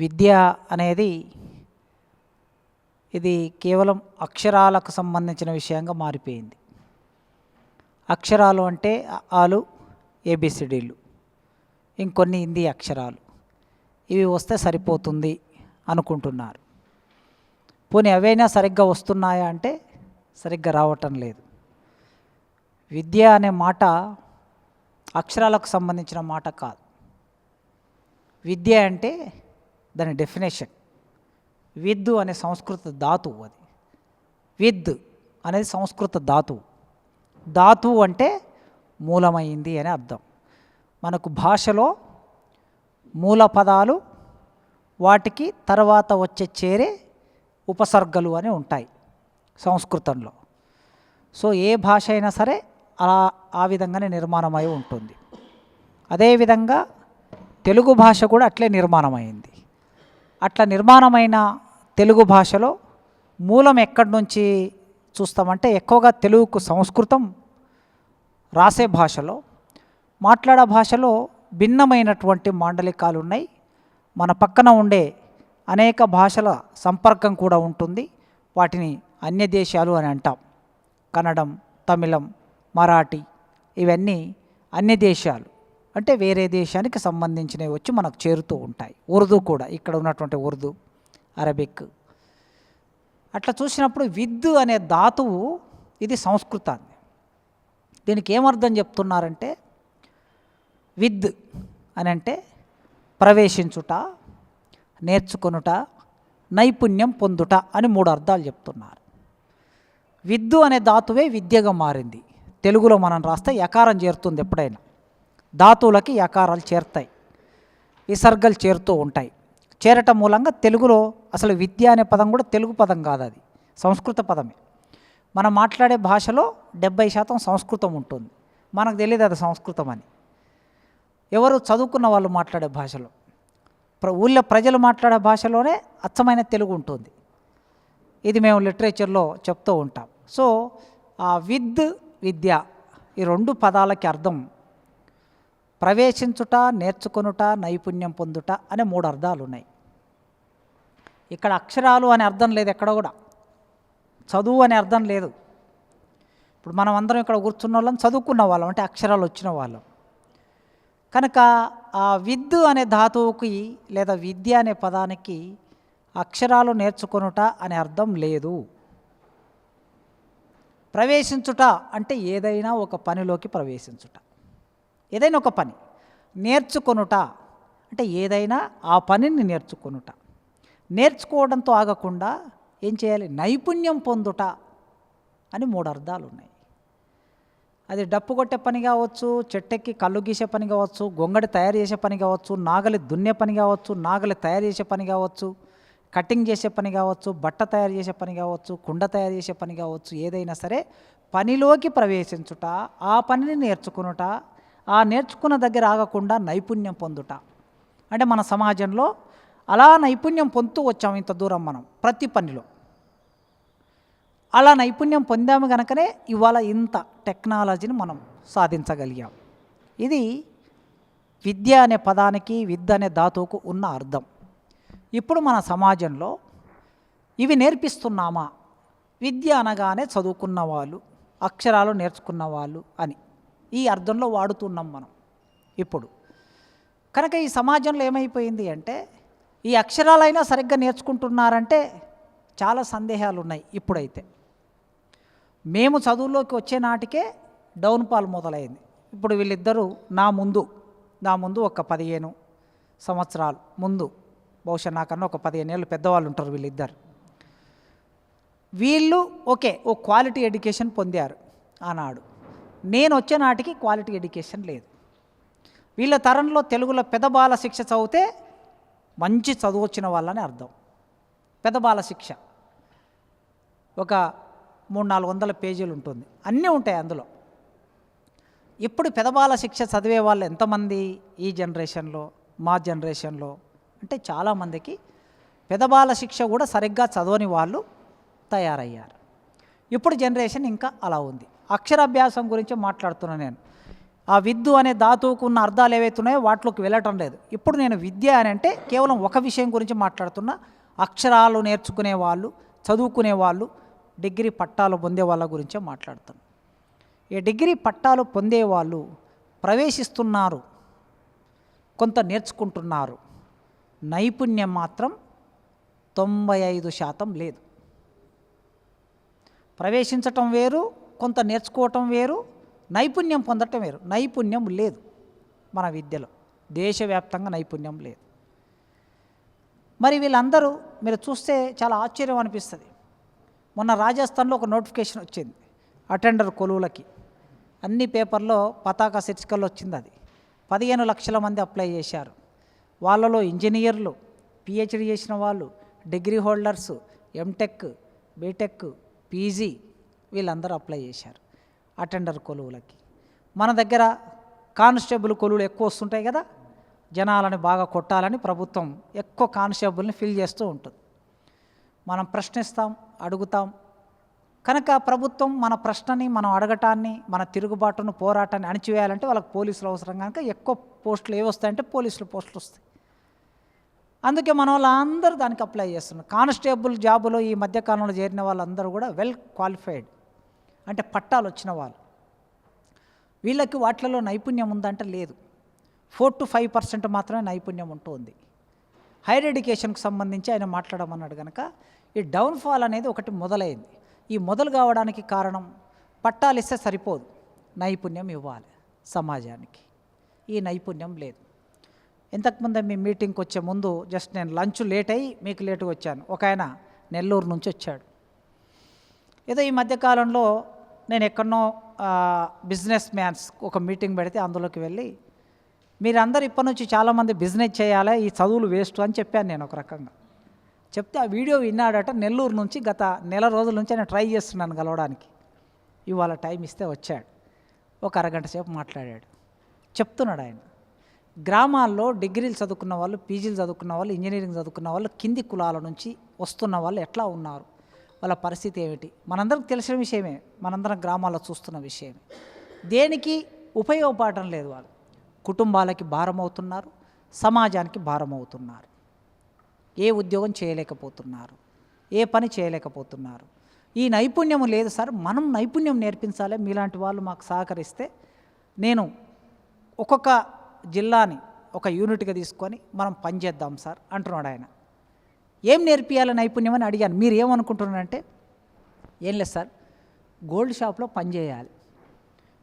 విద్య అనేది ఇది కేవలం అక్షరాలకు సంబంధించిన విషయంగా మారిపోయింది. అక్షరాలు అంటే ఆలు, ఏబిసిడీలు, ఇంకొన్ని హిందీ అక్షరాలు, ఇవి వస్తే సరిపోతుంది అనుకుంటున్నారు. పోనీ అవైనా సరిగ్గా వస్తున్నాయా అంటే సరిగ్గా రావటం లేదు. విద్య అనే మాట అక్షరాలకు సంబంధించిన మాట కాదు. విద్య అంటే దాని డెఫినేషన్. విద్దు అనే సంస్కృత ధాతువు. అది విద్ అనేది సంస్కృత ధాతువు. ధాతువు అంటే మూలమైంది అని అర్థం. మనకు భాషలో మూల పదాలు, వాటికి తర్వాత వచ్చే చేరే ఉపసర్గలు అని ఉంటాయి సంస్కృతంలో. సో ఏ భాష అయినా సరే ఆ విధంగానే నిర్మాణమై ఉంటుంది. అదేవిధంగా తెలుగు భాష కూడా అట్లే నిర్మాణమైంది. అట్లా నిర్మాణమైన తెలుగు భాషలో మూలం ఎక్కడి నుంచి చూస్తామంటే ఎక్కువగా తెలుగుకు సంస్కృతం, రాసే భాషలో, మాట్లాడే భాషలో భిన్నమైనటువంటి మాండలికాలు ఉన్నాయి. మన పక్కన ఉండే అనేక భాషల సంపర్కం కూడా ఉంటుంది. వాటిని అన్య దేశాలు అని అంటాం. కన్నడం, తమిళం, మరాఠీ, ఇవన్నీ అన్య దేశాలు అంటే వేరే దేశానికి సంబంధించినవి వచ్చి మనకు చేరుతూ ఉంటాయి. ఉర్దూ కూడా, ఇక్కడ ఉన్నటువంటి ఉర్దూ, అరబిక్. అట్లా చూసినప్పుడు విద్దు అనే ధాతువు ఇది సంస్కృతాన్ని. దీనికి ఏమర్థం చెప్తున్నారంటే విద్ అని అంటే ప్రవేశించుట, నేర్చుకొనుట, నైపుణ్యం పొందుట అని 3 అర్థాలు చెప్తున్నారు. విద్దు అనే ధాతువే విద్యగా మారింది. తెలుగులో మనం రాస్తే యకారం చేరుతుంది. ఎప్పుడైనా ధాతువులకి యకారాలు చేరుతాయి, విసర్గలు చేరుతూ ఉంటాయి. చేరటం మూలంగా తెలుగులో అసలు విద్య అనే పదం కూడా తెలుగు పదం కాదు, అది సంస్కృత పదమే. మనం మాట్లాడే భాషలో 70% సంస్కృతం ఉంటుంది. మనకు తెలియదు అది సంస్కృతం అని. ఎవరు చదువుకున్న వాళ్ళు మాట్లాడే భాషలో, ఊళ్ళో ప్రజలు మాట్లాడే భాషలోనే అచ్చమైన తెలుగు ఉంటుంది. ఇది మేము లిటరేచర్లో చెప్తూ ఉంటాం. సో ఆ విద్య ఈ 2 పదాలకి అర్థం ప్రవేశించుట, నేర్చుకొనుట, నైపుణ్యం పొందుట అనే 3 అర్థాలు ఉన్నాయి. ఇక్కడ అక్షరాలు అనే అర్థం లేదు, ఎక్కడ కూడా చదువు అనే అర్థం లేదు. ఇప్పుడు మనం అందరం ఇక్కడ కూర్చున్న వాళ్ళం చదువుకున్న వాళ్ళం, అంటే అక్షరాలు వచ్చిన వాళ్ళం. కనుక ఆ విద్దు అనే ధాతువుకి లేదా విద్య అనే పదానికి అక్షరాలు నేర్చుకొనుట అనే అర్థం లేదు. ప్రవేశించుట అంటే ఏదైనా ఒక పనిలోకి ప్రవేశించుట, ఏదైనా ఒక పని. నేర్చుకొనుట అంటే ఏదైనా ఆ పనిని నేర్చుకొనుట. నేర్చుకోవడంతో ఆగకుండా ఏం చేయాలి? నైపుణ్యం పొందుట అని 3 అర్థాలు ఉన్నాయి. అది డప్పు కొట్టే పని కావచ్చు, చెట్టెక్కి కళ్ళు గీసే పని కావచ్చు, గొంగడి తయారు చేసే పని కావచ్చు, నాగలి దున్నే పని కావచ్చు, నాగలి తయారు చేసే పని కావచ్చు, కటింగ్ చేసే పని కావచ్చు, బట్ట తయారు చేసే పని కావచ్చు, కుండ తయారు చేసే పని కావచ్చు. ఏదైనా సరే పనిలోకి ప్రవేశించుట, ఆ పనిని నేర్చుకునుట, ఆ నేర్చుకున్న దగ్గర ఆగకుండా నైపుణ్యం పొందుట. అంటే మన సమాజంలో అలా నైపుణ్యం పొందుతూ వచ్చాము ఇంత దూరం మనం ప్రతి పనిలో. అలా నైపుణ్యం పొందాము కనుకనే ఇవాళ ఇంత టెక్నాలజీని మనం సాధించగలిగాం. ఇది విద్య అనే పదానికి, విద్య అనే ధాతువుకు ఉన్న అర్థం. ఇప్పుడు మన సమాజంలో ఇవి నేర్పిస్తున్నామా? విద్య అనగానే చదువుకున్న వాళ్ళు, అక్షరాలు నేర్చుకున్న వాళ్ళు అని ఈ అర్థంలో వాడుతున్నాం మనం ఇప్పుడు. కనుక ఈ సమాజంలో ఏమైపోయింది అంటే ఈ అక్షరాలైనా సరిగ్గా నేర్చుకుంటున్నారంటే చాలా సందేహాలు ఉన్నాయి. ఇప్పుడైతే మేము చదువులోకి వచ్చే నాటికే డౌన్ఫాల్ మొదలైంది. ఇప్పుడు వీళ్ళిద్దరూ నా ముందు ఒక 15 సంవత్సరాలు ముందు, బహుశా నాకన్నా ఒక 15 ఏళ్ళు పెద్దవాళ్ళు ఉంటారు వీళ్ళిద్దరు. వీళ్ళు ఓ క్వాలిటీ ఎడ్యుకేషన్ పొందారు ఆనాడు. నేను వచ్చే నాటికి క్వాలిటీ ఎడ్యుకేషన్ లేదు. వీళ్ళ తరంలో తెలుగులో పెదబాల శిక్ష చదివితే మంచి చదువు వచ్చిన వాళ్ళని అర్థం. పెదబాల శిక్ష ఒక 300-400 పేజీలు ఉంటుంది, అన్నీ ఉంటాయి అందులో. ఇప్పుడు పెదబాల శిక్ష చదివే వాళ్ళు ఎంతమంది ఈ జనరేషన్లో, మా జనరేషన్లో అంటే చాలామందికి పెదబాల శిక్ష కూడా సరిగ్గా చదవని వాళ్ళు తయారయ్యారు. ఇప్పుడు జనరేషన్ ఇంకా అలా ఉంది. అక్షరాభ్యాసం గురించి మాట్లాడుతున్నాను నేను. ఆ విద్దు అనే ధాతువుకు ఉన్న అర్థాలు ఏవైతే ఉన్నాయో వాటిలోకి వెళ్ళటం లేదు. ఇప్పుడు నేను విద్య అని అంటే కేవలం ఒక విషయం గురించి మాట్లాడుతున్నా. అక్షరాలు నేర్చుకునే వాళ్ళు, చదువుకునే వాళ్ళు, డిగ్రీ పట్టాలు పొందే వాళ్ళ గురించే మాట్లాడుతున్నాను. ఈ డిగ్రీ పట్టాలు పొందేవాళ్ళు ప్రవేశిస్తున్నారు, కొంత నేర్చుకుంటున్నారు. నైపుణ్యం మాత్రం 95% లేదు. ప్రవేశించటం వేరు, కొంత నేర్చుకోవటం వేరు, నైపుణ్యం పొందటం వేరు. నైపుణ్యం లేదు మన విద్యలో, దేశవ్యాప్తంగా నైపుణ్యం లేదు. మరి వీళ్ళందరూ మీరు చూస్తే చాలా ఆశ్చర్యం అనిపిస్తుంది. మొన్న రాజస్థాన్లో ఒక నోటిఫికేషన్ వచ్చింది అటెండర్ కొలువులకి. అన్ని పేపర్లో పతాక శీర్షికల్లో వచ్చింది. అది 15 లక్షల మంది అప్లై చేశారు. వాళ్ళలో ఇంజనీర్లు, పిహెచ్డి చేసిన వాళ్ళు, degree holders, MTech, BTech, PG వీళ్ళందరూ అప్లై చేశారు అటెండర్ కొలువులకి. మన దగ్గర కానిస్టేబుల్ కొలువులు ఎక్కువ వస్తుంటాయి కదా, జనాలని బాగా కొట్టాలని ప్రభుత్వం ఎక్కువ కానిస్టేబుల్ని ఫిల్ చేస్తూ ఉంటుంది. మనం ప్రశ్నిస్తాం, అడుగుతాం. కనుక ప్రభుత్వం మన ప్రశ్నని, మనం అడగటాన్ని, మన తిరుగుబాటును, పోరాటాన్ని అణిచివేయాలంటే వాళ్ళకి పోలీసులు అవసరం. కనుక ఎక్కువ పోస్టులు ఏవి వస్తాయంటే పోలీసులు పోస్టులు వస్తాయి. అందుకే మన వాళ్ళందరూ దానికి అప్లై చేస్తున్నారు. కానిస్టేబుల్ జాబులో ఈ మధ్యకాలంలో చేరిన వాళ్ళందరూ కూడా వెల్ క్వాలిఫైడ్, అంటే పట్టాలు వచ్చిన వాళ్ళు. వీళ్ళకి వాటిలలో నైపుణ్యం ఉందంటే లేదు. 4 to 5% మాత్రమే నైపుణ్యం ఉంటుంది. హైయర్ ఎడ్యుకేషన్కి సంబంధించి ఆయన మాట్లాడమన్నాడు. కనుక ఈ డౌన్ఫాల్ అనేది ఒకటి మొదలైంది. ఈ మొదలు కావడానికి కారణం పట్టాలు ఇస్తే సరిపోదు, నైపుణ్యం ఇవ్వాలి సమాజానికి. ఈ నైపుణ్యం లేదు. ఇంతకుముందే మీ మీటింగ్కి వచ్చే ముందు జస్ట్ నేను లంచ్ లేట్ అయ్యి మీకు లేటుగా వచ్చాను. ఒక ఆయన నెల్లూరు నుంచి వచ్చాడు. ఏదో ఈ మధ్యకాలంలో నేను ఎక్కడనో బిజినెస్ మ్యాన్స్ ఒక మీటింగ్ పెడితే అందులోకి వెళ్ళి మీరందరూ ఇప్పటి నుంచి చాలామంది బిజినెస్ చేయాలి, ఈ చదువులు వేస్ట్ అని చెప్పాను నేను ఒక రకంగా. చెప్తే ఆ వీడియో విన్నాడట. నెల్లూరు నుంచి గత నెల రోజుల నుంచి ఆయన ట్రై చేస్తున్నాను కలవడానికి. ఇవాళ టైం ఇస్తే వచ్చాడు. ఒక అరగంట సేపు మాట్లాడాడు. చెప్తున్నాడు ఆయన, గ్రామాల్లో డిగ్రీలు చదువుకున్న వాళ్ళు, పీజీలు చదువుకున్న వాళ్ళు, ఇంజనీరింగ్ చదువుకున్న వాళ్ళు, కింది కులాల నుంచి వస్తున్న వాళ్ళు ఎట్లా ఉన్నారు, వాళ్ళ పరిస్థితి ఏమిటి, మనందరికి తెలిసిన విషయమే, మనందరం గ్రామాల్లో చూస్తున్న విషయమే. దేనికి ఉపయోగపడటం లేదు. వాళ్ళు కుటుంబాలకి భారం అవుతున్నారు, సమాజానికి భారం అవుతున్నారు. ఏ ఉద్యోగం చేయలేకపోతున్నారు, ఏ పని చేయలేకపోతున్నారు. ఈ నైపుణ్యం లేదు సార్, మనం నైపుణ్యం నేర్పించాలి, మీలాంటి వాళ్ళు మాకు సహకరిస్తే నేను ఒక్కొక్క జిల్లాని ఒక యూనిట్గా తీసుకొని మనం పనిచేద్దాం సార్ అంటున్నాడు ఆయన. ఏం నేర్పియాలి నైపుణ్యం అని అడిగాను. మీరు ఏమనుకుంటున్నారంటే, ఏం లేదు సార్, గోల్డ్ షాప్లో పనిచేయాలి.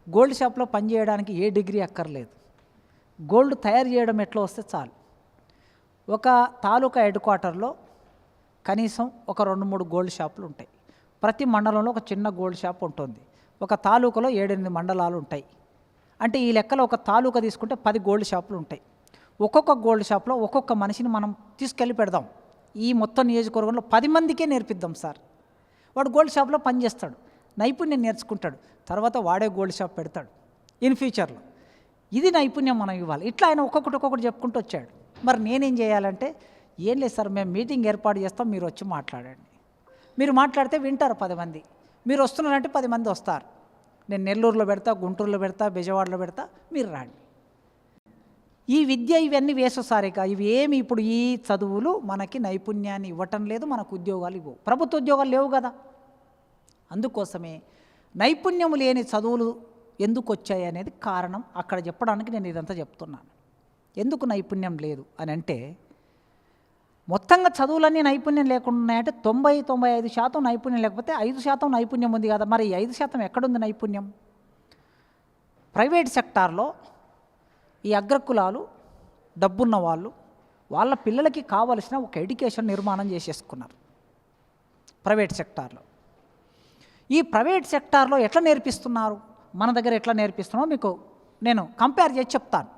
గోల్డ్ షాప్లో పనిచేయడానికి ఏ డిగ్రీ అక్కర్లేదు, గోల్డ్ తయారు చేయడం ఎట్లా వస్తే చాలు. ఒక తాలూకా హెడ్ క్వార్టర్లో కనీసం ఒక 2-3 గోల్డ్ షాపులు ఉంటాయి. ప్రతి మండలంలో ఒక చిన్న గోల్డ్ షాప్ ఉంటుంది. ఒక తాలూకాలో 7-8 మండలాలు ఉంటాయి. అంటే ఈ లెక్కలో ఒక తాలూకా తీసుకుంటే 10 గోల్డ్ షాపులు ఉంటాయి. ఒక్కొక్క గోల్డ్ షాప్లో ఒక్కొక్క మనిషిని మనం తీసుకెళ్ళి పెడదాం. ఈ మొత్తం నియోజకవర్గంలో 10 మందికే నేర్పిద్దాం సార్. వాడు గోల్డ్ షాప్లో పనిచేస్తాడు, నైపుణ్యం నేర్చుకుంటాడు, తర్వాత వాడే గోల్డ్ షాప్ పెడతాడు ఇన్ ఫ్యూచర్లో. ఇది నైపుణ్యం మనం ఇవ్వాలి. ఇట్లా ఆయన ఒక్కొక్కటి చెప్పుకుంటూ వచ్చాడు. మరి నేనేం చేయాలంటే, ఏం లేదు సార్, మేము మీటింగ్ ఏర్పాటు చేస్తాం, మీరు వచ్చి మాట్లాడండి. మీరు మాట్లాడితే వింటారు 10 మంది. మీరు వస్తున్నారంటే 10 మంది వస్తారు. నేను నెల్లూరులో పెడతా, గుంటూరులో పెడతా, బెజవాడలో పెడతా, మీరు రాండి. ఈ విద్య ఇవన్నీ వేససారిక ఇవి ఏమి ఇప్పుడు ఈ చదువులు మనకి నైపుణ్యాన్ని ఇవ్వటం లేదు, మనకు ఉద్యోగాలు ఇవ్వవు. ప్రభుత్వ ఉద్యోగాలు లేవు కదా. అందుకోసమే నైపుణ్యం లేని చదువులు ఎందుకు వచ్చాయి అనేది కారణం. అక్కడ చెప్పడానికి నేను ఇదంతా చెప్తున్నాను. ఎందుకు నైపుణ్యం లేదు అని అంటే, మొత్తంగా చదువులన్నీ నైపుణ్యం లేకుండా ఉన్నాయంటే 90-95% నైపుణ్యం లేకపోతే 5% నైపుణ్యం ఉంది కదా. మరి 5% ఎక్కడుంది నైపుణ్యం? ప్రైవేట్ సెక్టార్లో ఈ అగ్రకులాలు, డబ్బున్న వాళ్ళు వాళ్ళ పిల్లలకి కావలసిన ఒక ఎడ్యుకేషన్ నిర్మాణం చేసేసుకున్నారు ప్రైవేట్ సెక్టార్లో. ఈ ప్రైవేట్ సెక్టార్లో ఎట్లా నేర్పిస్తున్నారు, మన దగ్గర ఎట్లా నేర్పిస్తున్నారో మీకు నేను కంపేర్ చేసి చెప్తాను.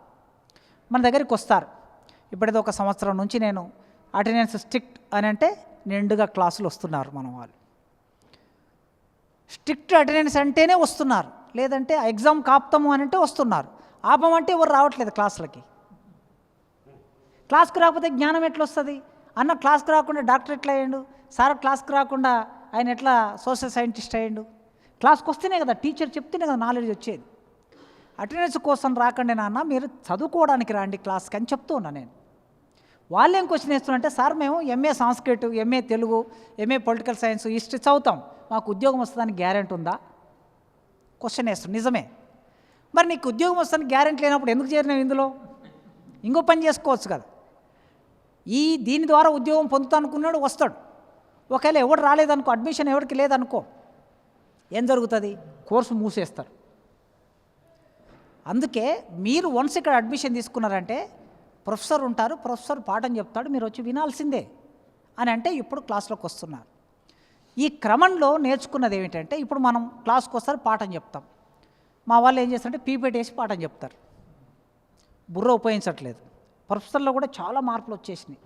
మన దగ్గరికి వస్తారు. ఇప్పుడేదో ఒక సంవత్సరం నుంచి నేను అటెండెన్స్ స్ట్రిక్ట్ అని అంటే నిండుగా క్లాసులు వస్తున్నారు మన వాళ్ళు. స్ట్రిక్ట్ అటెండెన్స్ అంటేనే వస్తున్నారు, లేదంటే ఎగ్జామ్ కాపుతాము అని అంటే వస్తున్నారు. ఆపమంటే ఎవరు రావట్లేదు క్లాసులకి. క్లాస్కి రాకపోతే జ్ఞానం ఎట్లా వస్తుంది? అన్న క్లాస్కి రాకుండా డాక్టర్ ఎట్లా అయ్యాడు, సార్ క్లాస్కి రాకుండా ఆయన ఎట్లా సోషల్ సైంటిస్ట్ అయ్యాడు? క్లాస్కి వస్తేనే కదా, టీచర్ చెప్తేనే కదా నాలెడ్జ్ వచ్చేది. అటెండెన్స్ కోసం రాకండి నాన్న, మీరు చదువుకోవడానికి రండి క్లాస్కి అని చెప్తూ ఉన్నా నేను. వాళ్ళేం క్వశ్చన్ వేస్తున్నారంటే, సార్ మేము MA Sanskrit, MA Telugu, MA political science, history చదువుతాం, మాకు ఉద్యోగం వస్తుందని గ్యారెంటీ ఉందా? క్వశ్చన్ వేస్తుంది. నిజమే. మరి నీకు ఉద్యోగం వస్తుందని గ్యారెంటీ లేనప్పుడు ఎందుకు చేరినావు ఇందులో? ఇంకో పని చేసుకోవచ్చు కదా. దీని ద్వారా ఉద్యోగం పొందుతా అనుకున్నాడు, వస్తాడు. ఒకవేళ ఎవడు రాలేదనుకో, అడ్మిషన్ ఎవరికి లేదనుకో, ఏం జరుగుతుంది? కోర్సు మూసేస్తారు. అందుకే మీరు వన్స్ ఇక్కడ అడ్మిషన్ తీసుకున్నారంటే ప్రొఫెసర్ ఉంటారు, ప్రొఫెసర్ పాఠం చెప్తాడు, మీరు వచ్చి వినాల్సిందే అని అంటే ఇప్పుడు క్లాస్లోకి వస్తున్నారు. ఈ క్రమంలో నేర్చుకున్నది ఏమిటంటే, ఇప్పుడు మనం క్లాస్కి వస్తారు, పాఠం చెప్తాం. మా వాళ్ళు ఏం చేస్తారంటే పీపీటీ వేసి పాఠం చెప్తారు. బుర్ర ఉపయోగించట్లేదు. ప్రొఫెసర్లో కూడా చాలా మార్పులు వచ్చేసినాయి.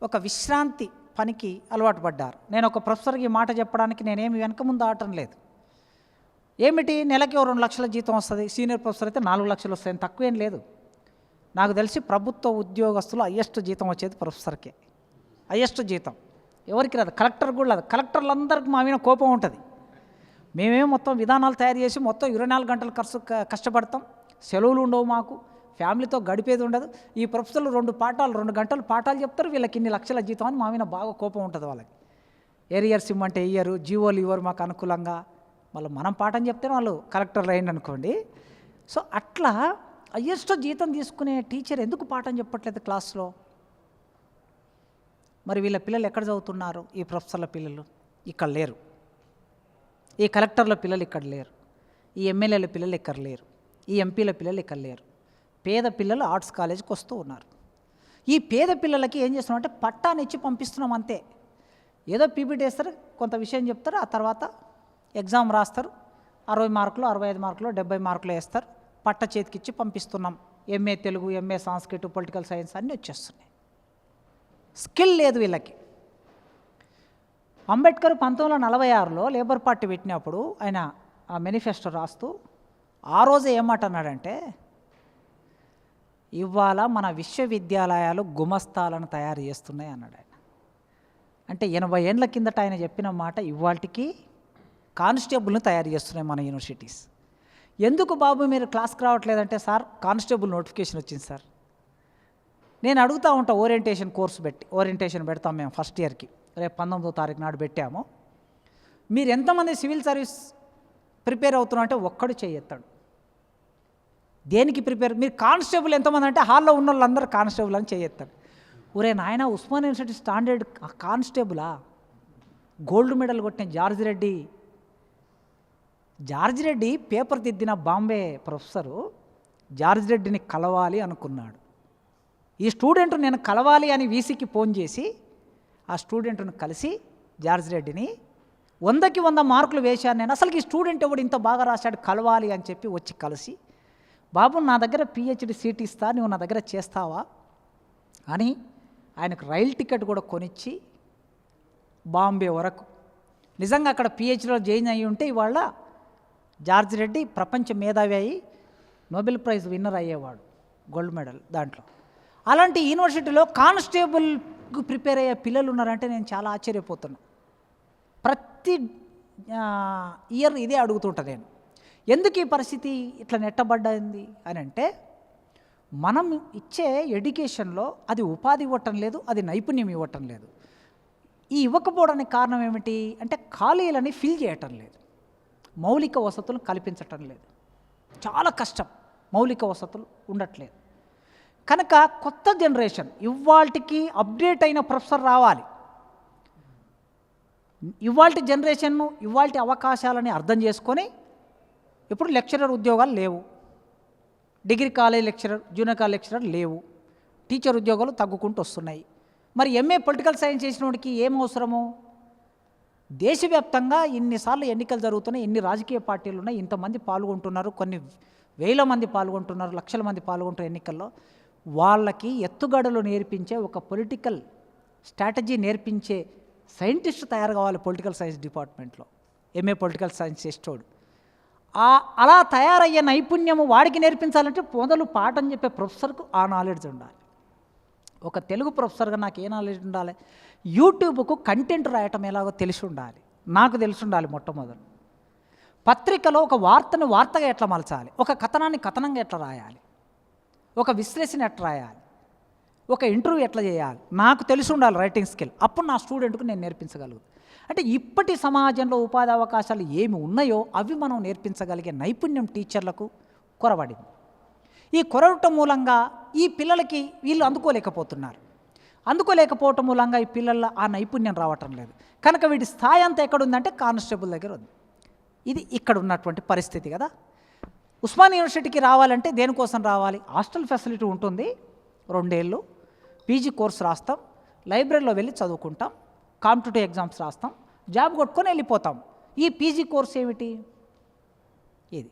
ఒక విశ్రాంతి పనికి అలవాటు పడ్డారు. నేను ఒక ప్రొఫెసర్కి ఈ మాట చెప్పడానికి నేనేమి వెనక ముందు ఆడటం లేదు. ఏమిటి, నెలకి 2 లక్షల జీతం వస్తుంది, సీనియర్ ప్రొఫెసర్ అయితే 4 లక్షలు వస్తాయని తక్కువేం లేదు. నాకు తెలిసి ప్రభుత్వ ఉద్యోగస్తులు హయ్యెస్ట్ జీతం వచ్చేది ప్రొఫెసర్కే. హయ్యెస్ట్ జీతం ఎవరికి రాదు, కలెక్టర్ కూడా రాదు. కలెక్టర్లందరికీ మా మీద కోపం ఉంటుంది. మేమేమో మొత్తం విధానాలు తయారు చేసి మొత్తం 24 గంటలు కష్టపడతాం, సెలవులు ఉండవు, మాకు ఫ్యామిలీతో గడిపేది ఉండదు. ఈ ప్రొఫెసర్లు 2 గంటలు పాఠాలు చెప్తారు, వీళ్ళకి ఇన్ని లక్షల జీతం అని మా మీద బాగా కోపం ఉంటుంది వాళ్ళకి. ఏరియర్స్ ఇమ్మంటే ఇయ్యరు, జీవోలు ఇవ్వరు మాకు అనుకూలంగా. మళ్ళీ మనం పాఠం చెప్తే వాళ్ళు కలెక్టర్లు అయింది అనుకోండి. సో అట్లా హయ్యెస్ట్ జీతం తీసుకునే టీచర్ ఎందుకు పాఠం చెప్పట్లేదు క్లాస్లో? మరి వీళ్ళ పిల్లలు ఎక్కడ చదువుతున్నారు? ఈ ప్రొఫెసర్ల పిల్లలు ఇక్కడ లేరు, ఈ కలెక్టర్ల పిల్లలు ఇక్కడ లేరు, ఈ ఎమ్మెల్యేల పిల్లలు ఇక్కడ లేరు, ఈ ఎంపీల పిల్లలు ఇక్కడ లేరు. పేద పిల్లలు ఆర్ట్స్ కాలేజీకి వస్తూ ఉన్నారు. ఈ పేద పిల్లలకి ఏం చేస్తున్నాం అంటే పట్టాన్ని ఇచ్చి పంపిస్తున్నాం అంతే. ఏదో పీపీటీ వేస్తారు, కొంత విషయం చెప్తారు, ఆ తర్వాత ఎగ్జామ్ రాస్తారు, 60 మార్కులు 65 మార్కులు 70 మార్కులు వేస్తారు, పట్ట చేతికిచ్చి పంపిస్తున్నాం. MA Telugu, MA Sanskrit, political science అన్నీ వచ్చేస్తున్నాయి. స్కిల్ లేదు వీళ్ళకి. అంబేద్కర్ 1946లో లేబర్ పార్టీ పెట్టినప్పుడు ఆయన ఆ మేనిఫెస్టో రాస్తూ ఆ రోజే ఏమంటున్నాడంటే, ఇవాళ మన విశ్వవిద్యాలయాలు గుమస్తాలను తయారు చేస్తున్నాయి అన్నాడు ఆయన. అంటే 80 ఏండ్ల కిందట ఆయన చెప్పిన మాట ఇవాళకి కానిస్టేబుల్ని తయారు చేస్తున్నాయి మన యూనివర్సిటీస్. ఎందుకు బాబు మీరు క్లాస్కి రావట్లేదంటే, సార్ కానిస్టేబుల్ నోటిఫికేషన్ వచ్చింది సార్. నేను అడుగుతూ ఉంటా, ఓరియంటేషన్ కోర్సు ఓరియంటేషన్ పెడతాం మేము ఫస్ట్ ఇయర్కి, రేపు 19వ తారీఖు నాడు పెట్టాము. మీరు ఎంతమంది సివిల్ సర్వీస్ ప్రిపేర్ అవుతున్నా అంటే ఒక్కడు చేయెత్తాడు. దేనికి ప్రిపేర్? మీరు కానిస్టేబుల్ ఎంతమంది అంటే హాల్లో ఉన్న వాళ్ళందరూ కానిస్టేబుల్ అని చేయెత్తాడు. ఒరే నాయన, ఉస్మాన్ యూనివర్సిటీ స్టాండర్డ్ కానిస్టేబులా? గోల్డ్ మెడల్ కొట్టిన జార్జ్ రెడ్డి పేపర్ దిద్దిన బాంబే ప్రొఫెసరు జార్జ్ రెడ్డిని కలవాలి అనుకున్నాడు. ఈ స్టూడెంట్ నేను కలవాలి అని వీసీకి ఫోన్ చేసి ఆ స్టూడెంట్ను కలిసి జార్జ్ రెడ్డిని 100కి 100 మార్కులు వేశాను నేను, అసలు ఈ స్టూడెంట్ ఎవడు ఇంత బాగా రాశాడు, కలవాలి అని చెప్పి వచ్చి కలిసి, బాబు నా దగ్గర పిహెచ్డి సీట్ ఇస్తా, నువ్వు నా దగ్గర చేస్తావా అని ఆయనకు రైలు టికెట్ కూడా కొనిచ్చి బాంబే వరకు. నిజంగా అక్కడ పిహెచ్డిలో జాయిన్ అయ్యి ఉంటే ఇవాళ జార్జ్ రెడ్డి ప్రపంచ మేధావి అయ్యి నోబెల్ ప్రైజ్ విన్నర్ అయ్యేవాడు, గోల్డ్ మెడల్ దాంట్లో. అలాంటి యూనివర్సిటీలో కానిస్టేబుల్కు ప్రిపేర్ అయ్యే పిల్లలు ఉన్నారంటే నేను చాలా ఆశ్చర్యపోతున్నా. ప్రతి ఇయర్ ఇదే అడుగుతుంటా నేను, ఎందుకు ఈ పరిస్థితి ఇట్లా నెట్టబడ్డది అని అంటే, మనం ఇచ్చే ఎడ్యుకేషన్లో అది ఉపాధి ఇవ్వటం లేదు, అది నైపుణ్యం ఇవ్వటం లేదు. ఈ ఇవ్వకపోవడానికి కారణం ఏమిటి అంటే ఖాళీలని ఫిల్ చేయటం లేదు, మౌలిక వసతులు కల్పించటం లేదు. చాలా కష్టం, మౌలిక వసతులు ఉండట్లేదు. కనుక కొత్త జనరేషన్ ఇవాళకి అప్డేట్ అయిన ప్రొఫెసర్ రావాలి. ఇవాళ జనరేషన్ను ఇవాళ అవకాశాలని అర్థం చేసుకొని, ఇప్పుడు లెక్చరర్ ఉద్యోగాలు లేవు, degree college lecturer, junior college lecturer లేవు, టీచర్ ఉద్యోగాలు తగ్గుకుంటూ వస్తున్నాయి. మరి ఎంఏ పొలిటికల్ సైన్స్ చేసిన వాడికి ఏం అవసరము? దేశవ్యాప్తంగా ఇన్నిసార్లు ఎన్నికలు జరుగుతున్నాయి, ఎన్ని రాజకీయ పార్టీలు ఉన్నాయి, ఇంతమంది పాల్గొంటున్నారు, కొన్ని వేల మంది పాల్గొంటున్నారు, లక్షల మంది పాల్గొంటున్నారు ఎన్నికల్లో. వాళ్ళకి ఎత్తుగడలు నేర్పించే ఒక పొలిటికల్ స్ట్రాటజీ నేర్పించే సైంటిస్ట్ తయారు కావాలి పొలిటికల్ సైన్స్ డిపార్ట్మెంట్లో. ఎంఏ పొలిటికల్ సైన్స్ చేసేటోడు అలా తయారయ్యే నైపుణ్యము వాడికి నేర్పించాలంటే మొదలు పాఠం చెప్పే ప్రొఫెసర్కు ఆ నాలెడ్జ్ ఉండాలి. ఒక తెలుగు ప్రొఫెసర్గా నాకు ఏ నాలెడ్జ్ ఉండాలి? యూట్యూబ్కు కంటెంట్ రాయటం ఎలాగో తెలిసి ఉండాలి, నాకు తెలిసి ఉండాలి మొట్టమొదలు. పత్రికలో ఒక వార్తను వార్తగా ఎట్లా మలచాలి, ఒక కథనాన్ని కథనంగా ఎట్లా రాయాలి, ఒక విశ్లేషణ ఎట్లా రాయాలి, ఒక ఇంటర్వ్యూ ఎట్లా చేయాలి, నాకు తెలిసి ఉండాలి రైటింగ్ స్కిల్. అప్పుడు నా స్టూడెంట్కు నేను నేర్పించగలుగుతాను. అంటే ఇప్పటి సమాజంలో ఉపాధి అవకాశాలు ఏమి ఉన్నాయో అవి మనం నేర్పించగలిగే నైపుణ్యం టీచర్లకు కొరబడింది. ఈ కొరవటం మూలంగా ఈ పిల్లలకి వీళ్ళు అందుకోలేకపోవటం మూలంగా ఈ పిల్లల ఆ నైపుణ్యం రావటం లేదు. కనుక వీటి స్థాయి అంతా ఎక్కడుందంటే కానిస్టేబుల్ దగ్గర ఉంది. ఇది ఇక్కడ ఉన్నటువంటి పరిస్థితి కదా. ఉస్మానియా యూనివర్సిటీకి రావాలంటే దేనికోసం రావాలి? హాస్టల్ ఫెసిలిటీ ఉంటుంది, 2 ఏళ్ళు పీజీ కోర్స్ రాస్తాం, లైబ్రరీలో వెళ్ళి చదువుకుంటాం, కాంపిటేటివ్ ఎగ్జామ్స్ రాస్తాం, జాబ్ కొట్టుకొని వెళ్ళిపోతాం. ఈ పీజీ కోర్స్ ఏమిటి? ఇది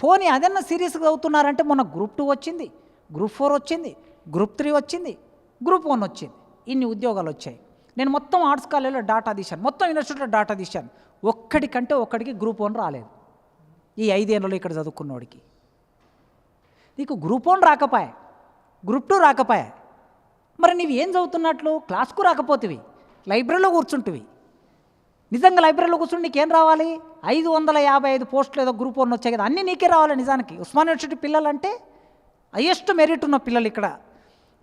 పోనీ అదన్నా సీరియస్గా చదువుతున్నారంటే మొన్న గ్రూప్ 2 వచ్చింది, గ్రూప్ 4 వచ్చింది, గ్రూప్ 3 వచ్చింది, గ్రూప్ 1 వచ్చింది, ఇన్ని ఉద్యోగాలు వచ్చాయి. నేను మొత్తం ఆర్ట్స్ కాలేజీలో డాటా తీశాను, మొత్తం యూనివర్సిటీలో డాటా తీశాను. ఒక్కడికి గ్రూప్ 1 రాలేదు. ఈ 5 ఏళ్ళలో ఇక్కడ చదువుకున్నోడికి. నీకు గ్రూప్ 1 రాకపోయా, గ్రూప్ 2 రాకపోయా, మరి నీవు ఏం చదువుతున్నట్లు? క్లాస్కు రాకపోతేవి, లైబ్రరీలో కూర్చుంటువి. నిజంగా లైబ్రరీలో కూర్చుంటే నీకేం రావాలి? 555 పోస్టులు ఏదో గ్రూప్ 1 వచ్చాయి కదా, అన్నీ నీకే రావాలి. నిజానికి ఉస్మానియా యూనివర్సిటీ పిల్లలంటే హైయెస్ట్ మెరిట్ ఉన్న పిల్లలు ఇక్కడ.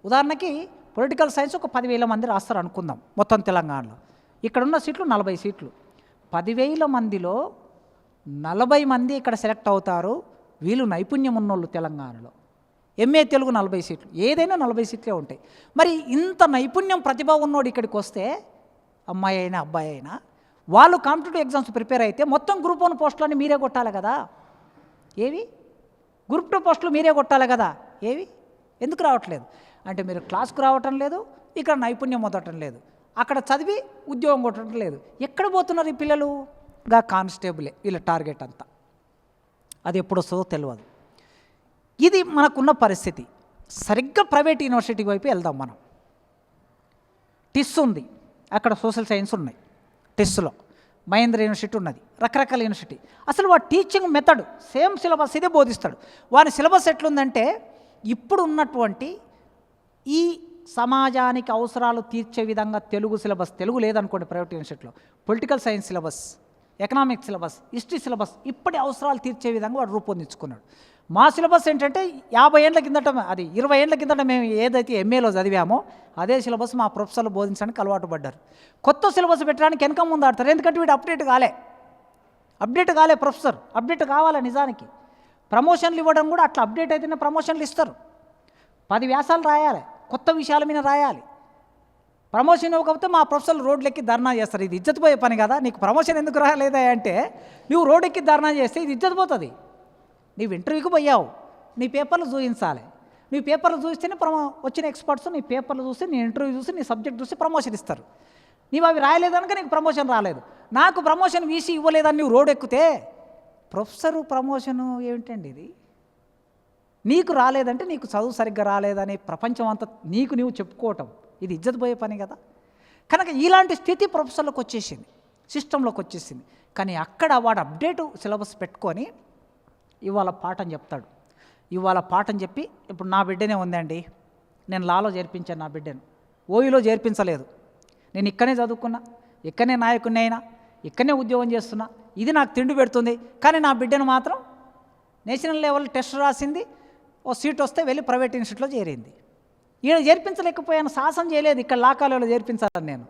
ఉదాహరణకి పొలిటికల్ సైన్స్ ఒక 10,000 మంది రాస్తారు అనుకుందాం మొత్తం తెలంగాణలో. ఇక్కడున్న సీట్లు 40 సీట్లు. 10,000 మందిలో 40 మంది ఇక్కడ సెలెక్ట్ అవుతారు. వీళ్ళు నైపుణ్యం ఉన్నోళ్ళు తెలంగాణలో. ఎంఏ తెలుగు 40 సీట్లు, ఏదైనా 40 సీట్లే ఉంటాయి. మరి ఇంత నైపుణ్యం ప్రతిభ ఉన్నోడు ఇక్కడికి వస్తే, అమ్మాయి అయినా అబ్బాయి అయినా, వాళ్ళు కాంపిటేటివ్ ఎగ్జామ్స్ ప్రిపేర్ అయితే మొత్తం గ్రూప్ 1 పోస్టులన్నీ మీరే కొట్టాలి కదా. ఏవి? గ్రూప్ 2 పోస్టులు మీరే కొట్టాలి కదా. ఏవి? ఎందుకు రావట్లేదు అంటే మీరు క్లాస్కు రావటం లేదు, ఇక్కడ నైపుణ్యం మొదటం లేదు, అక్కడ చదివి ఉద్యోగం కొట్టడం లేదు. ఎక్కడ పోతున్నారు ఈ పిల్లలు? కానిస్టేబులే వీళ్ళ టార్గెట్ అంతా. అది ఎప్పుడు వస్తుందో తెలియదు. ఇది మనకున్న పరిస్థితి. సరిగ్గా ప్రైవేట్ యూనివర్సిటీ వైపు వెళ్దాం మనం. టిస్ ఉంది, అక్కడ సోషల్ సైన్స్ ఉన్నాయి. టిస్లో మహేంద్ర యూనివర్సిటీ ఉన్నది, రకరకాల యూనివర్సిటీ. అసలు వాడు టీచింగ్ మెథడ్ సేమ్ సిలబస్ ఇదే బోధిస్తాడు. వాని సిలబస్ ఎట్లుందంటే ఇప్పుడు ఉన్నటువంటి ఈ సమాజానికి అవసరాలు తీర్చే విధంగా తెలుగు సిలబస్, తెలుగు లేదనుకోండి ప్రైవేట్ యూనివర్సిటీలో, political science syllabus, economics syllabus, history syllabus ఇప్పటి అవసరాలు తీర్చే విధంగా వాడు రూపొందించుకున్నాడు. మా సిలబస్ ఏంటంటే 50 ఏళ్ళ కిందట, అది 20 ఏళ్ళ కిందట మేము ఏదైతే ఎంఏలో చదివామో అదే సిలబస్ మా ప్రొఫెసర్లు బోధించడానికి అలవాటు పడ్డారు. కొత్త సిలబస్ పెట్టడానికి వెనక ముందు ఆడతారు. ఎందుకంటే వీడు అప్డేట్ కాలే ప్రొఫెసర్, అప్డేట్ కావాలి. నిజానికి ప్రమోషన్లు ఇవ్వడం కూడా అట్లా అప్డేట్ అయితేనే ప్రమోషన్లు ఇస్తారు. 10 వ్యాసాలు రాయాలి, కొత్త విషయాల మీద రాయాలి. ప్రమోషన్ ఇవ్వకపోతే మా ప్రొఫెసర్లు రోడ్లెక్కి ధర్నా చేస్తారు. ఇది ఇజ్జత్ పోయే పని కదా. నీకు ప్రమోషన్ ఎందుకు రాలేదా అంటే, నువ్వు రోడ్ ఎక్కి ధర్నా చేస్తే ఇది ఇజ్జత్ పోతుంది. నీవు ఇంటర్వ్యూకి పోయావు, నీ పేపర్లు చూపించాలి. నీ పేపర్లు చూస్తేనే వచ్చిన ఎక్స్పర్ట్స్ నీ పేపర్లు చూసి, నీ ఇంటర్వ్యూ చూసి, నీ సబ్జెక్ట్ చూసి ప్రమోషన్ ఇస్తారు. నీవు అవి రాయలేదనుక నీకు ప్రమోషన్ రాలేదు. నాకు ప్రమోషన్ వీసీ ఇవ్వలేదని నువ్వు రోడ్ ఎక్కితే ప్రొఫెసరు ప్రమోషను ఏమిటండి ఇది? నీకు రాలేదంటే నీకు చదువు సరిగ్గా రాలేదని ప్రపంచం అంతా నీకు నీవు చెప్పుకోవటం, ఇది ఇజ్జత్ పోయే పని కదా. కనుక ఇలాంటి స్థితి ప్రొఫెసర్లకు వచ్చేసింది, సిస్టంలోకి వచ్చేసింది. కానీ అక్కడ వాడు అప్డేటు సిలబస్ పెట్టుకొని ఇవాళ పాఠం చెప్తాడు. ఇవాళ పాఠం చెప్పి, ఇప్పుడు నా బిడ్డనే ఉందండి, నేను లాలో చేర్పించాను నా బిడ్డను, ఓయూలో చేర్పించలేదు. నేను ఇక్కడనే చదువుకున్నా, ఇక్కడనే నాయకుడిని అయినా, ఇక్కడనే ఉద్యోగం చేస్తున్నా, ఇది నాకు తిండి పెడుతుంది. కానీ నా బిడ్డను మాత్రం నేషనల్ లెవెల్ టెస్ట్ రాసింది, ఓ సీట్ వస్తే వెళ్ళి ప్రైవేట్ ఇన్స్టిట్యూట్లో చేరింది. ఈయన చేర్పించలేకపోయాను, సాహసం చేయలేదు ఇక్కడ లా కాలేజీలో చేర్పించాలని నేను.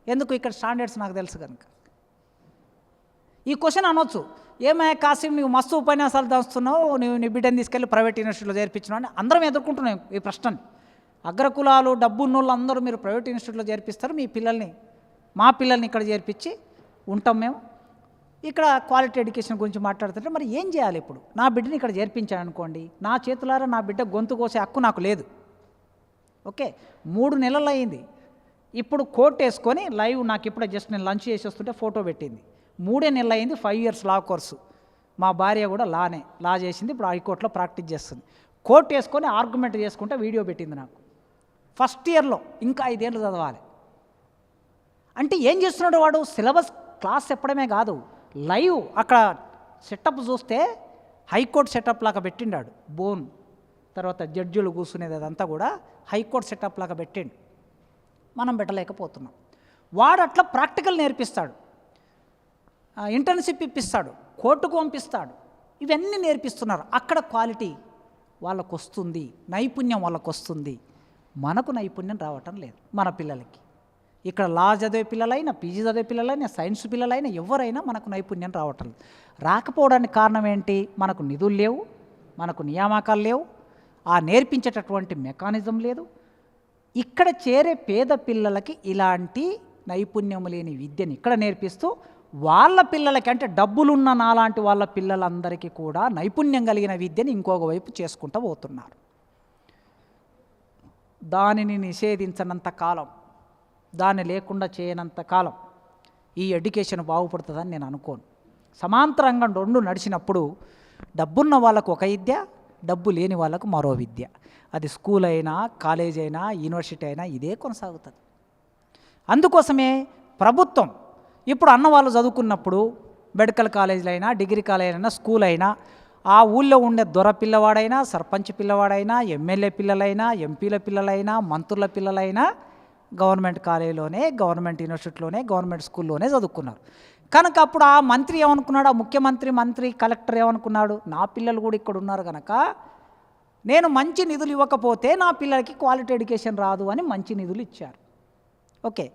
ఎందుకు? ఇక్కడ స్టాండర్డ్స్ నాకు తెలుసు కనుక. ఈ క్వశ్చన్ అనొచ్చు, ఏమయ్యా కాసిం నువ్వు మస్తు ఉపన్యాసాలు దాస్తున్నావు, నువ్వు నీ బిడ్డని తీసుకెళ్ళి ప్రైవేట్ యూనివర్సిటీలో చేర్పించినావు అని అందరం ఎదుర్కొంటున్నాం ఈ ప్రశ్నని. అగ్రకులాలు, డబ్బున్నోళ్ళు అందరూ మీరు ప్రైవేట్ ఇన్స్టిట్యూట్లో చేర్పిస్తారు, మీ పిల్లల్ని, మా పిల్లల్ని ఇక్కడ చేర్పించి ఉంటాం మేము. ఇక్కడ క్వాలిటీ ఎడ్యుకేషన్ గురించి మాట్లాడుతుంటే మరి ఏం చేయాలి? ఇప్పుడు నా బిడ్డని ఇక్కడ చేర్పించాను అనుకోండి, నా చేతులారా నా బిడ్డ గొంతు కోసే హక్కు నాకు లేదు. ఓకే, 3 నెలలు అయింది. ఇప్పుడు కోట్ వేసుకొని లైవ్, నాకు ఇప్పుడు జస్ట్ నేను లంచ్ చేసి వస్తుంటే ఫోటో పెట్టింది. 3 నెలలు అయింది, 5 ఇయర్స్ లా కోర్సు. మా భార్య కూడా లా చేసింది, ఇప్పుడు హైకోర్టులో ప్రాక్టీస్ చేస్తుంది. కోట్ వేసుకొని ఆర్గ్యుమెంట్ చేసుకుంటే వీడియో పెట్టింది నాకు. ఫస్ట్ ఇయర్లో ఇంకా 5 ఏళ్ళు చదవాలి అంటే ఏం చేస్తున్నాడు వాడు? సిలబస్ క్లాస్ చెప్పడమే కాదు, లైవ్ అక్కడ సెటప్ చూస్తే హైకోర్టు సెటప్ లాగా పెట్టిండాడు. బోన్ తర్వాత జడ్జిలు కూర్చునేది అదంతా కూడా హైకోర్టు సెటప్ లాగా పెట్టిండు. మనం పెట్టలేకపోతున్నాం. వాడు అట్లా ప్రాక్టికల్ నేర్పిస్తాడు, ఇంటర్న్షిప్ ఇప్పిస్తాడు, కోర్టుకు పంపిస్తాడు. ఇవన్నీ నేర్పిస్తున్నారు. అక్కడ క్వాలిటీ వాళ్ళకు వస్తుంది, నైపుణ్యం వాళ్ళకు వస్తుంది. మనకు నైపుణ్యం రావటం లేదు మన పిల్లలకి. ఇక్కడ లా చదివే పిల్లలైనా, పీజీ చదివే పిల్లలైనా, సైన్స్ పిల్లలైనా ఎవరైనా మనకు నైపుణ్యం రావటం లేదు. రాకపోవడానికి కారణం ఏంటి? మనకు నిధులు లేవు, మనకు నియామకాలు లేవు, ఆ నేర్పించేటటువంటి మెకానిజం లేదు. ఇక్కడ చేరే పేద పిల్లలకి ఇలాంటి నైపుణ్యం లేని విద్యని ఇక్కడ నేర్పిస్తూ వాళ్ళ పిల్లలకి, అంటే డబ్బులున్న నాలాంటి వాళ్ళ పిల్లలందరికీ కూడా నైపుణ్యం కలిగిన విద్యని ఇంకొక వైపు చేసుకుంటూ పోతున్నారు. దానిని నిషేధించనంత కాలం, దాన్ని లేకుండా చేయనంత కాలం ఈ ఎడ్యుకేషన్ బాగుపడుతుందని నేను అనుకోను. సమాంతరంగా రెండు నడిచినప్పుడు డబ్బున్న వాళ్ళకు ఒక విద్య, డబ్బు లేని వాళ్ళకు మరో విద్య. అది స్కూల్ అయినా, కాలేజ్ అయినా, యూనివర్సిటీ అయినా ఇదే కొనసాగుతుంది. అందుకోసమే ప్రభుత్వం ఇప్పుడు అన్నవాళ్ళు చదువుకున్నప్పుడు మెడికల్ కాలేజీలు అయినా, డిగ్రీ కాలేజీలు అయినా, స్కూల్ అయినా, ఆ ఊళ్ళో ఉండే దొర పిల్లవాడైనా, సర్పంచ్ పిల్లవాడైనా, ఎమ్మెల్యే పిల్లలైనా, ఎంపీల పిల్లలైనా, మంత్రుల పిల్లలైనా గవర్నమెంట్ కాలేజీలోనే, గవర్నమెంట్ యూనివర్సిటీలోనే, గవర్నమెంట్ స్కూల్లోనే చదువుకున్నారు. కనుక అప్పుడు ఆ మంత్రి ఏమనుకున్నాడు, ఆ ముఖ్యమంత్రి, కలెక్టర్ ఏమనుకున్నాడు, నా పిల్లలు కూడా ఇక్కడ ఉన్నారు కనుక నేను మంచి నిధులు ఇవ్వకపోతే నా పిల్లలకి క్వాలిటీ ఎడ్యుకేషన్ రాదు అని మంచి నిధులు ఇచ్చారు. ఓకే,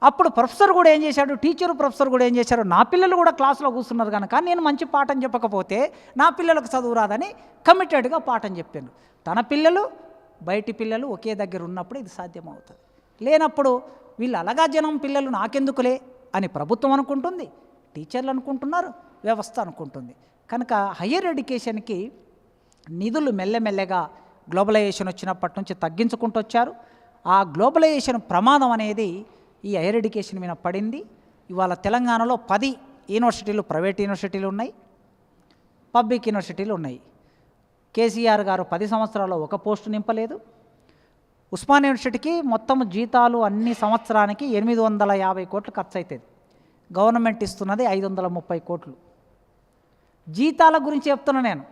అప్పుడు ప్రొఫెసర్ కూడా ఏం చేశాడు, ప్రొఫెసర్ కూడా ఏం చేశారు, నా పిల్లలు కూడా క్లాసులో కూర్చున్నారు కనుక నేను మంచి పాఠం చెప్పకపోతే నా పిల్లలకు చదువు రాదని కమిటెడ్గా పాఠం చెప్పాను. తన పిల్లలు, బయటి పిల్లలు ఒకే దగ్గర ఉన్నప్పుడు ఇది సాధ్యమవుతుంది. లేనప్పుడు వీళ్ళు అలగా జనం పిల్లలు నాకెందుకులే అని ప్రభుత్వం అనుకుంటుంది, టీచర్లు అనుకుంటున్నారు, వ్యవస్థ అనుకుంటుంది. కనుక హయ్యర్ ఎడ్యుకేషన్కి నిధులు మెల్లమెల్లగా గ్లోబలైజేషన్ వచ్చినప్పటి నుంచి తగ్గించుకుంటూ వచ్చారు. ఆ గ్లోబలైజేషన్ ప్రమాదం అనేది ఈ హైయర్ ఎడ్యుకేషన్ మీద పడింది. ఇవాళ తెలంగాణలో 10 యూనివర్సిటీలు, ప్రైవేట్ యూనివర్సిటీలు ఉన్నాయి, పబ్లిక్ యూనివర్సిటీలు ఉన్నాయి. కేసీఆర్ గారు 10 సంవత్సరాల్లో ఒక పోస్టు నింపలేదు. ఉస్మాన్ యూనివర్సిటీకి మొత్తం జీతాలు అన్ని సంవత్సరానికి 850 కోట్లు ఖర్చు అవుతుంది. గవర్నమెంట్ ఇస్తున్నది 530 కోట్లు. జీతాల గురించి చెప్తున్నా నేను.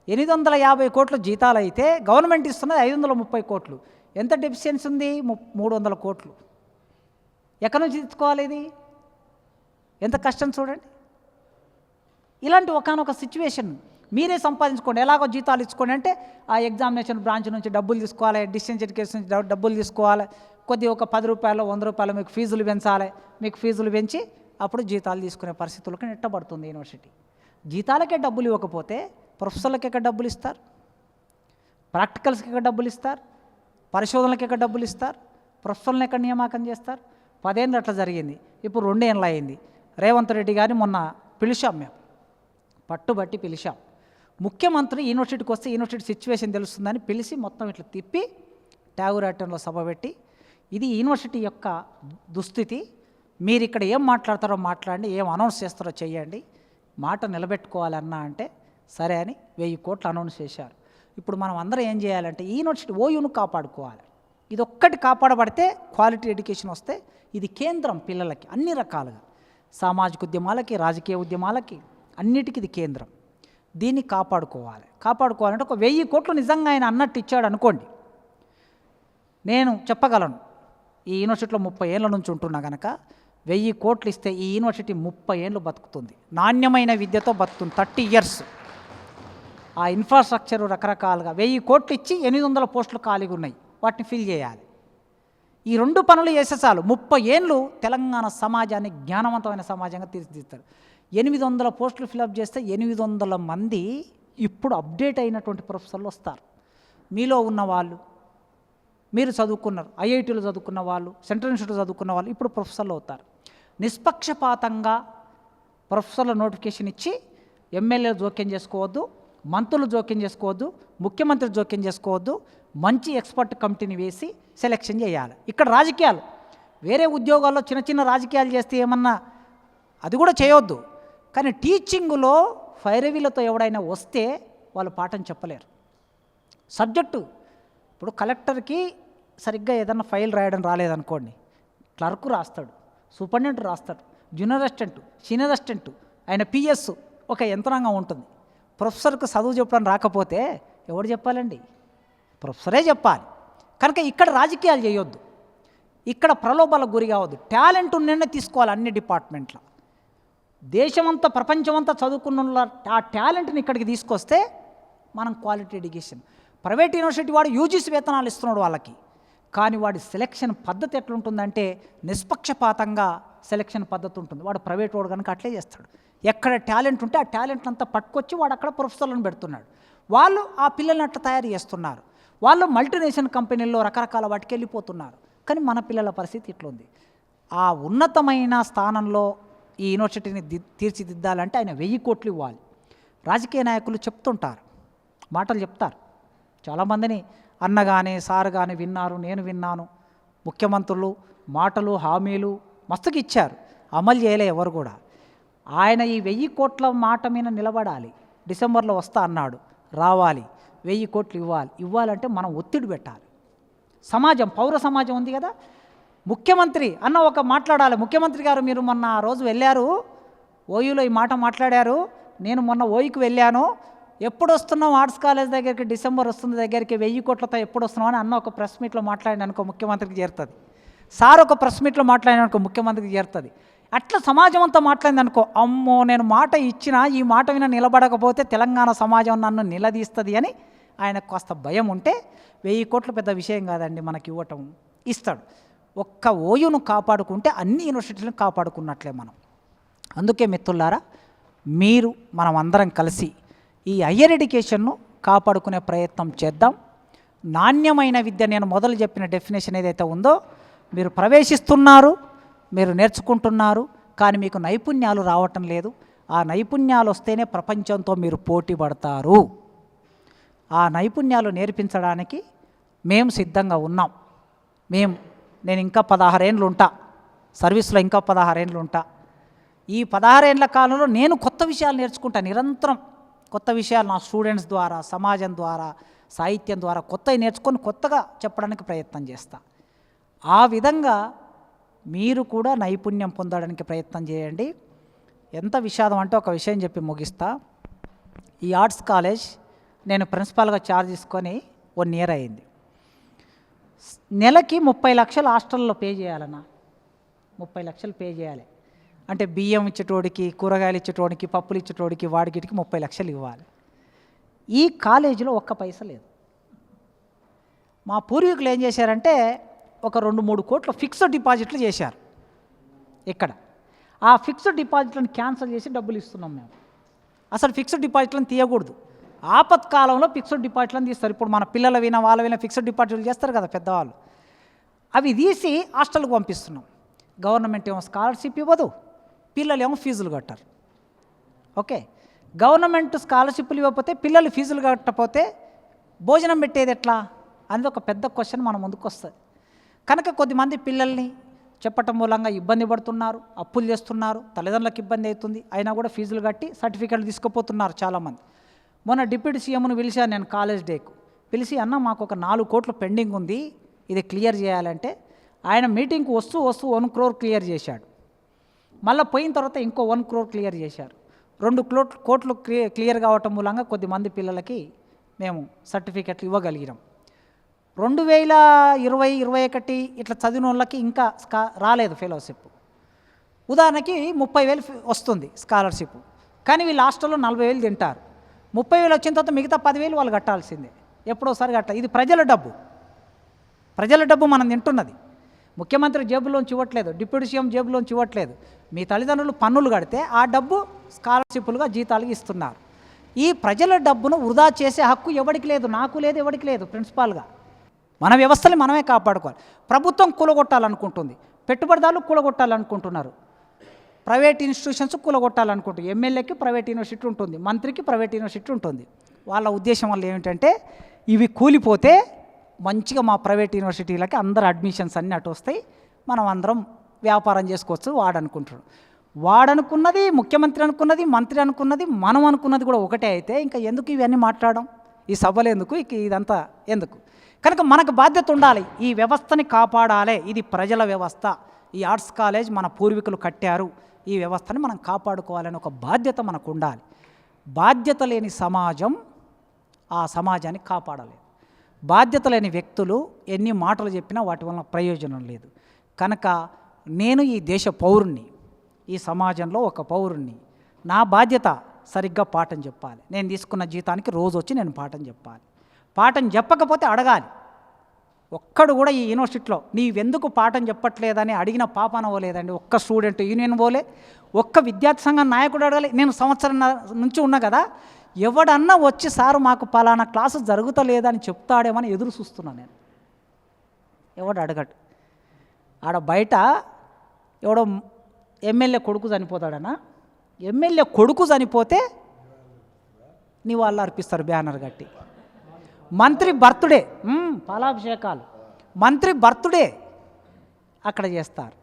850 కోట్లు జీతాలు అయితే గవర్నమెంట్ ఇస్తున్నది 530 కోట్లు. ఎంత డెఫిషియన్సీ ఉంది? 300 కోట్లు. ఎక్కడి నుంచి తెచ్చుకోవాలి? ఇది ఎంత కష్టం చూడండి. ఇలాంటి ఒకానొక సిచ్యువేషన్ మీరే సంపాదించుకోండి, ఎలాగో జీతాలు ఇచ్చుకోండి అంటే ఆ ఎగ్జామినేషన్ బ్రాంచ్ నుంచి డబ్బులు తీసుకోవాలి, డిస్టెన్స్ ఎడ్యుకేషన్ నుంచి డబ్బులు తీసుకోవాలి, కొద్దిగా ఒక 10 రూపాయలు 100 రూపాయలు మీకు ఫీజులు పెంచాలి. మీకు ఫీజులు పెంచి అప్పుడు జీతాలు తీసుకునే పరిస్థితులకు నెట్టబడుతుంది యూనివర్సిటీ. జీతాలకే డబ్బులు ఇవ్వకపోతే ప్రొఫెసర్లకి ఎక్కడ డబ్బులు ఇస్తారు, ప్రాక్టికల్స్కి ఎక్కడ డబ్బులు ఇస్తారు, పరిశోధనలకు ఎక్కడ డబ్బులు ఇస్తారు, ప్రొఫెసర్లను ఎక్కడ నియామకం చేస్తారు? 10 ఏళ్ళు అట్లా జరిగింది. ఇప్పుడు 2 ఏళ్ళు అయింది. రేవంత్ రెడ్డి గారిని మొన్న పిలిచాం, మేము పట్టుబట్టి పిలిచాం. ముఖ్యమంత్రి యూనివర్సిటీకి వస్తే యూనివర్సిటీ సిచ్యువేషన్ తెలుస్తుందని పిలిచి మొత్తం ఇట్లా తిప్పి ట్యాగురాటంలో సభ పెట్టి, ఇది యూనివర్సిటీ యొక్క దుస్థితి, మీరు ఇక్కడ ఏం మాట్లాడతారో మాట్లాడండి, ఏం అనౌన్స్ చేస్తారో చేయండి, మాట నిలబెట్టుకోవాలన్నా అంటే సరే అని 1000 కోట్లు అనౌన్స్ చేశారు. ఇప్పుడు మనం అందరం ఏం చేయాలంటే ఈ యూనివర్సిటీ ఓయూను కాపాడుకోవాలి. ఇది ఒక్కటి కాపాడబడితే క్వాలిటీ ఎడ్యుకేషన్ వస్తే ఇది కేంద్రం పిల్లలకి అన్ని రకాలుగా, సామాజిక ఉద్యమాలకి, రాజకీయ ఉద్యమాలకి అన్నిటికీ ఇది కేంద్రం. దీన్ని కాపాడుకోవాలంటే ఒక 1000 కోట్లు నిజంగా ఆయన అన్నట్టు ఇచ్చాడు అనుకోండి, నేను చెప్పగలను ఈ యూనివర్సిటీలో 30 ఏళ్ళ నుంచి ఉంటున్నా కనుక 1000 కోట్లు ఇస్తే ఈ యూనివర్సిటీ 30 ఏళ్ళు బతుకుతుంది, నాణ్యమైన విద్యతో బతుకుతుంది. 30 years ఆ ఇన్ఫ్రాస్ట్రక్చర్ రకరకాలుగా 1000 కోట్లు ఇచ్చి 800 పోస్టులు ఖాళీగా ఉన్నాయి, వాటిని ఫిల్ చేయాలి. ఈ 2 పనులు చేస్తే చాలు 30 ఏళ్ళు తెలంగాణ సమాజాన్ని జ్ఞానవంతమైన సమాజంగా తీర్చిదిద్దారు. 800 పోస్టులు ఫిలప్ చేస్తే 800 మంది ఇప్పుడు అప్డేట్ అయినటువంటి ప్రొఫెసర్లు వస్తారు. మీలో ఉన్న వాళ్ళు, మీరు చదువుకున్నారు, ఐఐటీలో చదువుకున్న వాళ్ళు, సెంట్రల్ ఇన్స్టిట్యూట్లో చదువుకున్న వాళ్ళు ఇప్పుడు ప్రొఫెసర్లు అవుతారు. నిష్పక్షపాతంగా ప్రొఫెసర్ల నోటిఫికేషన్ ఇచ్చి ఎమ్మెల్యేలు జోక్యం చేసుకోవద్దు, మంత్రులు జోక్యం చేసుకోవద్దు, ముఖ్యమంత్రి జోక్యం చేసుకోవద్దు, మంచి ఎక్స్పర్ట్ కమిటీని వేసి సెలెక్షన్ చేయాలి. ఇక్కడ రాజకీయాలు, వేరే ఉద్యోగాల్లో చిన్న చిన్న రాజకీయాలు చేస్తే ఏమన్నా అది కూడా చేయొద్దు, కానీ టీచింగ్లో ఫైరవీలతో ఎవడైనా వస్తే వాళ్ళు పాఠం చెప్పలేరు. సబ్జెక్టు ఇప్పుడు కలెక్టర్కి సరిగ్గా ఏదన్నా ఫైల్ రాయడం రాలేదనుకోండి, క్లర్కు రాస్తాడు, సూపరింటెండెంట్ రాస్తాడు, జూనియర్ అసిస్టెంట్, సీనియర్ అసిస్టెంట్, ఆయన పిఎస్, ఒక యంత్రాంగం ఉంటుంది. ప్రొఫెసర్కు చదువు చెప్పడం రాకపోతే ఎవడు చెప్పాలండి? ప్రొఫెసరే చెప్పాలి. కనుక ఇక్కడ రాజకీయాలు చేయొద్దు, ఇక్కడ ప్రలోభాలకు గురి కావద్దు, టాలెంట్ ఉన్ననే తీసుకోవాలి అన్ని డిపార్ట్మెంట్లో. దేశమంతా ప్రపంచమంతా చదువుకున్న ఆ టాలెంట్ని ఇక్కడికి తీసుకొస్తే మనం క్వాలిటీ ఎడ్యుకేషన్. ప్రైవేట్ యూనివర్సిటీ వాడు యూజీసీ వేతనాలు ఇస్తున్నాడు వాళ్ళకి, కానీ వాడి సెలక్షన్ పద్ధతి ఎట్లుంటుందంటే నిష్పక్షపాతంగా సెలక్షన్ పద్ధతి ఉంటుంది. వాడు ప్రైవేట్ వాడు కనుక అట్లే చేస్తాడు. ఎక్కడ టాలెంట్ ఉంటే ఆ టాలెంట్ అంతా పట్టుకొచ్చి వాడు అక్కడ ప్రొఫెసర్లను పెడుతున్నాడు. వాళ్ళు ఆ పిల్లల్ని అట్లా తయారు చేస్తున్నారు. వాళ్ళు మల్టీనేషనల్ కంపెనీల్లో రకరకాల వాటికి వెళ్ళిపోతున్నారు. కానీ మన పిల్లల పరిస్థితి ఇట్లుంది. ఆ ఉన్నతమైన స్థానంలో ఈ యూనివర్సిటీని తీర్చిదిద్దాలంటే ఆయన 1000 కోట్లు ఇవ్వాలి. రాజకీయ నాయకులు చెప్తుంటారు, మాటలు చెప్తారు. చాలామందిని అన్న కానీ సార్ కానీ విన్నారు, నేను విన్నాను. ముఖ్యమంత్రులు మాటలు హామీలు మస్తుగా ఇచ్చారు, అమలు చేయలే ఎవరు కూడా. ఆయన ఈ 1000 కోట్ల మాట మీద నిలబడాలి. డిసెంబర్లో వస్తా అన్నాడు, రావాలి, 1000 కోట్లు ఇవ్వాలంటే మనం ఒత్తిడి పెట్టాలి. సమాజం, పౌర సమాజం ఉంది కదా, ముఖ్యమంత్రి అన్న ఒక మాట్లాడాలి. ముఖ్యమంత్రి గారు మీరు మొన్న ఆ రోజు వెళ్ళారు, ఓయూలో ఈ మాట మాట్లాడారు, నేను మొన్న ఓయూకి వెళ్ళాను, ఎప్పుడు వస్తున్నాం ఆర్ట్స్ కాలేజ్ దగ్గరికి, డిసెంబర్ వస్తుంది దగ్గరికి, 1000 కోట్లతో ఎప్పుడు వస్తున్నాం అని అన్న ఒక ప్రెస్ మీట్లో మాట్లాడిన అనుకో ముఖ్యమంత్రికి చేరుతుంది. సార్ ఒక ప్రెస్ మీట్లో మాట్లాడిన అనుకో ముఖ్యమంత్రికి చేరుతుంది. అట్లా సమాజం అంతా మాట్లాడింది అనుకో, అమ్మో నేను మాట ఇచ్చినా ఈ మాట విన నిలబడకపోతే తెలంగాణ సమాజం నన్ను నిలదీస్తుంది అని ఆయనకు కాస్త భయం ఉంటే 1000 కోట్లు పెద్ద విషయం కాదండి మనకి ఇవ్వటం. ఇస్తాడు. ఒక్క ఓయూను కాపాడుకుంటే అన్ని యూనివర్సిటీలను కాపాడుకున్నట్లే మనం. అందుకే మిత్రులారా, మీరు మనం అందరం కలిసి ఈ హయ్యర్ ఎడ్యుకేషన్ను కాపాడుకునే ప్రయత్నం చేద్దాం. నాణ్యమైన విద్య, నేను మొదలు చెప్పిన డెఫినేషన్ ఏదైతే ఉందో, మీరు ప్రవేశిస్తున్నారు, మీరు నేర్చుకుంటున్నారు, కానీ మీకు నైపుణ్యాలు రావటం లేదు. ఆ నైపుణ్యాలు వస్తేనే ప్రపంచంతో మీరు పోటీ పడతారు. ఆ నైపుణ్యాలు నేర్పించడానికి మేము సిద్ధంగా ఉన్నాం. నేను ఇంకా 16 ఏళ్ళు ఉంటా సర్వీస్లో, ఇంకా 16 ఏళ్ళు ఉంటా. ఈ 16 ఏళ్ళ కాలంలో నేను కొత్త విషయాలు నేర్చుకుంటా, నిరంతరం కొత్త విషయాలు నా స్టూడెంట్స్ ద్వారా, సమాజం ద్వారా, సాహిత్యం ద్వారా కొత్తవి నేర్చుకొని కొత్తగా చెప్పడానికి ప్రయత్నం చేస్తా. ఆ విధంగా మీరు కూడా నైపుణ్యం పొందడానికి ప్రయత్నం చేయండి. ఎంత విషాదం అంటే ఒక విషయం చెప్పి ముగిస్తా. ఈ ఆర్ట్స్ కాలేజ్ నేను ప్రిన్సిపాల్గా ఛార్జ్ తీసుకొని 1 ఇయర్ అయింది. నెలకి 30 లక్షలు హాస్టల్లో పే చేయాలన్నా, 30 లక్షలు పే చేయాలి. అంటే బియ్యం ఇచ్చేటోడికి, కూరగాయలు ఇచ్చేటోడికి, పప్పులు ఇచ్చేటోడికి, వాడికిటికి 30 లక్షలు ఇవ్వాలి. ఈ కాలేజీలో ఒక్క పైసా లేదు. మా పూర్వీకులు ఏం చేశారంటే ఒక 2-3 కోట్ల ఫిక్స్డ్ డిపాజిట్లు చేశారు ఇక్కడ. ఆ ఫిక్స్డ్ డిపాజిట్లను క్యాన్సిల్ చేసి డబ్బులు ఇస్తున్నాం మేము. అసలు ఫిక్స్డ్ డిపాజిట్లను తీయకూడదు. ఆపత్కాలంలో ఫిక్స్డ్ డిపాజిట్లను తీస్తారు. ఇప్పుడు మన పిల్లల వాళ్ళ ఫిక్స్డ్ డిపాజిట్లు చేస్తారు కదా పెద్దవాళ్ళు, అవి తీసి హాస్టల్కి పంపిస్తున్నాం. గవర్నమెంట్ ఏమో స్కాలర్షిప్ ఇవ్వదు, పిల్లలు ఏమో ఫీజులు కట్టారు. ఓకే, గవర్నమెంట్ స్కాలర్షిప్లు ఇవ్వకపోతే, పిల్లలు ఫీజులు కట్టకపోతే భోజనం పెట్టేది ఎట్లా అనేది ఒక పెద్ద క్వశ్చన్ మన ముందుకు వస్తుంది. కనుక కొద్దిమంది పిల్లల్ని చెప్పటం మూలంగా ఇబ్బంది పడుతున్నారు, అప్పులు చేస్తున్నారు, తల్లిదండ్రులకు ఇబ్బంది అవుతుంది, అయినా కూడా ఫీజులు కట్టి సర్టిఫికెట్లు తీసుకుపోతున్నారు చాలామంది. మొన్న డిప్యూటీ సీఎంను పిలిచాను నేను కాలేజ్ డేకు. పిలిచి, అన్న మాకు ఒక 4 కోట్లు పెండింగ్ ఉంది, ఇది క్లియర్ చేయాలంటే ఆయన మీటింగ్కి వస్తూ 1 crore క్లియర్ చేశాడు. మళ్ళీ పోయిన తర్వాత ఇంకో 1 crore క్లియర్ చేశారు. 2 కోట్లు క్లియర్ కావటం మూలంగా కొద్దిమంది పిల్లలకి మేము సర్టిఫికెట్లు ఇవ్వగలిగినాం. 2020-21 ఇట్లా చదివిన వాళ్ళకి ఇంకా రాలేదు ఫెలోషిప్. ఉదాహరణకి 30,000 వస్తుంది స్కాలర్షిప్, కానీ వీళ్ళు హాస్టల్లో 40,000 తింటారు. 30,000 వచ్చిన తర్వాత మిగతా 10,000 వాళ్ళు కట్టాల్సిందే, ఎప్పుడోసారి కట్టాలి. ఇది ప్రజల డబ్బు మనం తింటున్నది. ముఖ్యమంత్రి జేబులోంచి ఇవ్వట్లేదు, డిప్యూటీ సీఎం జేబులోంచి ఇవ్వట్లేదు. మీ తల్లిదండ్రులు పన్నులు కడితే ఆ డబ్బు స్కాలర్షిప్లుగా జీతాలుగా ఇస్తున్నారు. ఈ ప్రజల డబ్బును వృధా చేసే హక్కు ఎవరికి లేదు, నాకు లేదు, ఎవరికి లేదు. ప్రిన్సిపాల్గా మన వ్యవస్థని మనమే కాపాడుకోవాలి. ప్రభుత్వం కూలగొట్టాలనుకుంటుంది, పెట్టుబడిదారులు కూలగొట్టాలనుకుంటున్నారు, ప్రైవేట్ ఇన్స్టిట్యూషన్స్ కూలగొట్టాలనుకుంటుంది. ఎమ్మెల్యేకి ప్రైవేట్ యూనివర్సిటీ ఉంటుంది, మంత్రికి ప్రైవేట్ యూనివర్సిటీ ఉంటుంది. వాళ్ళ ఉద్దేశం వల్ల ఏమిటంటే ఇవి కూలిపోతే మంచిగా మా ప్రైవేట్ యూనివర్సిటీలకి అందరు అడ్మిషన్స్ అన్నీ అటు వస్తాయి, మనం అందరం వ్యాపారం చేసుకోవచ్చు. వాడనుకున్నది, ముఖ్యమంత్రి అనుకున్నది, మంత్రి అనుకున్నది, మనం అనుకున్నది కూడా ఒకటే అయితే ఇంకా ఎందుకు ఇవన్నీ మాట్లాడడం, ఈ సభలు ఎందుకు, ఇదంతా ఎందుకు? కనుక మనకు బాధ్యత ఉండాలి, ఈ వ్యవస్థని కాపాడాలి. ఇది ప్రజల వ్యవస్థ, ఈ ఆర్ట్స్ కాలేజ్ మన పూర్వీకులు కట్టారు, ఈ వ్యవస్థని మనం కాపాడుకోవాలని ఒక బాధ్యత మనకు ఉండాలి. బాధ్యత లేని సమాజం ఆ సమాజాన్ని కాపాడలేదు. బాధ్యత లేని వ్యక్తులు ఎన్ని మాటలు చెప్పినా వాటి వలన ప్రయోజనం లేదు. కనుక నేను ఈ దేశ పౌరుణ్ణి, ఈ సమాజంలో ఒక పౌరుణ్ణి. నా బాధ్యత సరిగ్గా పాఠం చెప్పాలి. నేను తీసుకున్న జీతానికి రోజు వచ్చి నేను పాఠం చెప్పాలి. పాఠం చెప్పకపోతే అడగాలి. ఒక్కడు కూడా ఈ యూనివర్సిటీలో నీవెందుకు పాఠం చెప్పట్లేదని అడిగిన పాపాన పోలేదండి. ఒక్క స్టూడెంట్ యూనియన్ పోలే, ఒక్క విద్యార్థి సంఘం నాయకుడు అడగాలి. నేను సంవత్సరం నుంచి ఉన్నా కదా, ఎవడన్నా వచ్చి సారు మాకు పలానా క్లాసు జరుగుతలేదని చెప్తాడేమని ఎదురు చూస్తున్నాను నేను. ఎవడు అడగడు. ఆడ బయట ఎవడో ఎమ్మెల్యే కొడుకు చనిపోతాడనా, ఎమ్మెల్యే కొడుకు చనిపోతే నీ వాళ్ళు అర్పిస్తారు బ్యానర్ కట్టి. మంత్రి బర్త్డే, పాలాభిషేకాలు, మంత్రి బర్త్డే అక్కడ చేస్తారు.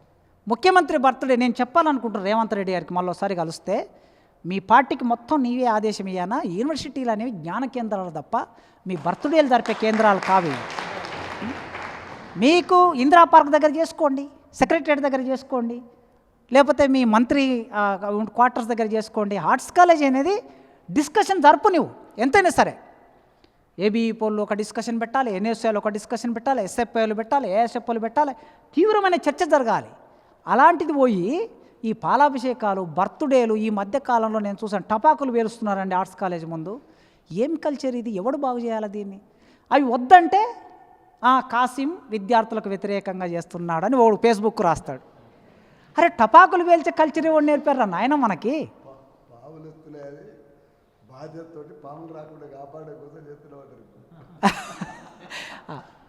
ముఖ్యమంత్రి బర్త్డే నేను చెప్పాలనుకుంటున్నాను రేవంత్ రెడ్డి గారికి, మళ్ళీ ఒకసారి కలిస్తే మీ పార్టీకి మొత్తం నీవే ఆదేశం ఇయ్యానా, యూనివర్సిటీలు అనేవి జ్ఞాన కేంద్రాలు తప్ప మీ బర్త్డేలు జరిపే కేంద్రాలు కావు. మీకు ఇందిరా పార్క్ దగ్గర చేసుకోండి, సెక్రటరియట్ దగ్గర చేసుకోండి, లేకపోతే మీ మంత్రి క్వార్టర్స్ దగ్గర చేసుకోండి. ఆర్ట్స్ కాలేజ్ అనేది డిస్కషన్ జరుపు నువ్వు ఎంతైనా సరే. ఏబీఈ పోల్లో ఒక డిస్కషన్ పెట్టాలి, ఎన్ఎస్ఐలో ఒక డిస్కషన్ పెట్టాలి, ఎస్ఎఫ్ఐలు పెట్టాలి, ఏఎస్ఎఫ్ఓలు పెట్టాలి, తీవ్రమైన చర్చ జరగాలి. అలాంటిది పోయి ఈ పాలాభిషేకాలు, బర్త్డేలు ఈ మధ్యకాలంలో నేను చూసాను టపాకులు వేలుస్తున్నారండి ఆర్ట్స్ కాలేజ్ ముందు. ఏం కల్చర్ ఇది? ఎవడు బాగు చేయాలి దీన్ని? అవి వద్దంటే కాసిం విద్యార్థులకు వ్యతిరేకంగా చేస్తున్నాడని వాడు ఫేస్బుక్ రాస్తాడు. అరే టపాకులు వేల్చే కల్చర్ ఎవడు నేర్పారా నాయన మనకి?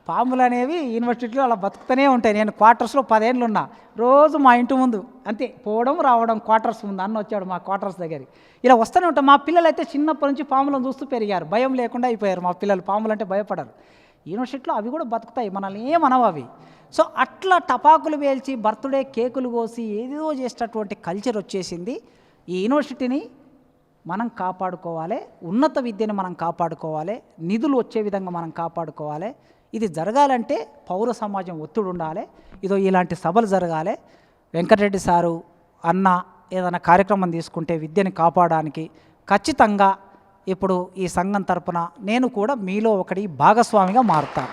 పాములు అనేవి యూనివర్సిటీలో అలా బతుకుతూనే ఉంటాయి. నేను క్వార్టర్స్లో 10 ఏళ్ళు ఉన్నా, రోజు మా ఇంటి ముందు అంతే పోవడం రావడం. క్వార్టర్స్ ముందు అన్న వచ్చాడు మా క్వార్టర్స్ దగ్గరికి, ఇలా వస్తూనే ఉంటాం. మా పిల్లలు అయితే చిన్నప్పటి నుంచి పాములను చూస్తూ పెరిగారు, భయం లేకుండా అయిపోయారు మా పిల్లలు. పాములు అంటే భయపడరు. యూనివర్సిటీలో అవి కూడా బతుకుతాయి, మనల్ని ఏమనవు అవి. సో అట్లా టపాకులు వేల్చి బర్త్డే కేకులు కోసి ఏదో చేసేటటువంటి కల్చర్ వచ్చేసింది. ఈ యూనివర్సిటీని మనం కాపాడుకోవాలి, ఉన్నత విద్యను మనం కాపాడుకోవాలి, నిధులు వచ్చే విధంగా మనం కాపాడుకోవాలి. ఇది జరగాలంటే పౌర సమాజం ఒత్తిడి ఉండాలి. ఇదో ఇలాంటి సభలు జరగాలి. వెంకటరెడ్డి సారు అన్న ఏదైనా కార్యక్రమం తీసుకుంటే విద్యని కాపాడడానికి ఖచ్చితంగా ఇప్పుడు ఈ సంఘం తరపున నేను కూడా మీలో ఒకటి భాగస్వామిగా మారుతాను.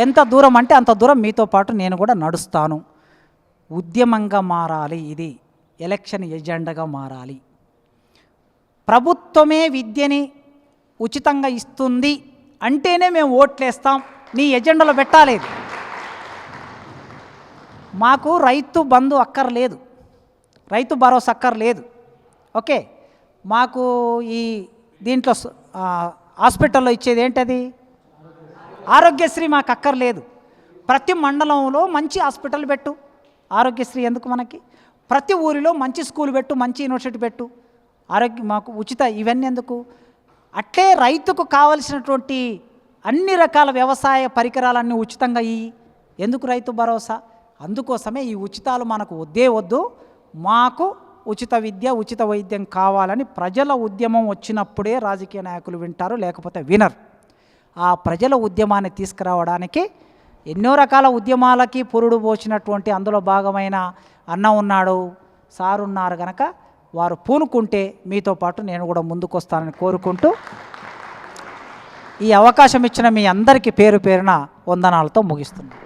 ఎంత దూరం అంటే అంత దూరం మీతో పాటు నేను కూడా నడుస్తాను. ఉద్యమంగా మారాలి, ఇది ఎలక్షన్ ఎజెండాగా మారాలి. ప్రభుత్వమే విద్యని ఉచితంగా ఇస్తుంది అంటేనే మేము ఓట్లేస్తాం, నీ ఎజెండాలో పెట్టాలేదు. మాకు రైతు బంధు అక్కర్లేదు, రైతు భరోసా అక్కర్లేదు. ఓకే, మాకు ఈ దీంట్లో హాస్పిటల్లో ఇచ్చేది ఏంటది, ఆరోగ్యశ్రీ మాకు అక్కర్లేదు. ప్రతి మండలంలో మంచి హాస్పిటల్ పెట్టు, ఆరోగ్యశ్రీ ఎందుకు మనకి? ప్రతి ఊరిలో మంచి స్కూల్ పెట్టు, మంచి యూనివర్సిటీ పెట్టు, మాకు ఉచిత ఇవన్నీ ఎందుకు? అట్లే రైతుకు కావలసినటువంటి అన్ని రకాల వ్యవసాయ పరికరాలన్నీ ఉచితంగా ఎందుకు రైతు భరోసా? అందుకోసమే ఈ ఉచితాలు మనకు వద్దు, మాకు ఉచిత విద్య, ఉచిత వైద్యం కావాలని ప్రజల ఉద్యమం వచ్చినప్పుడే రాజకీయ నాయకులు వింటారు, లేకపోతే వినరు. ఆ ప్రజల ఉద్యమాన్ని తీసుకురావడానికి ఎన్నో రకాల ఉద్యమాలకి పురుడు పోసినటువంటి అందులో భాగమైన అన్న ఉన్నాడు, సారు ఉన్నారు కనుక వారు పూనుకుంటే మీతో పాటు నేను కూడా ముందుకు వస్తానని కోరుకుంటూ ఈ అవకాశం ఇచ్చిన మీ అందరికీ పేరు పేరున వందనాలతో ముగిస్తున్నాను.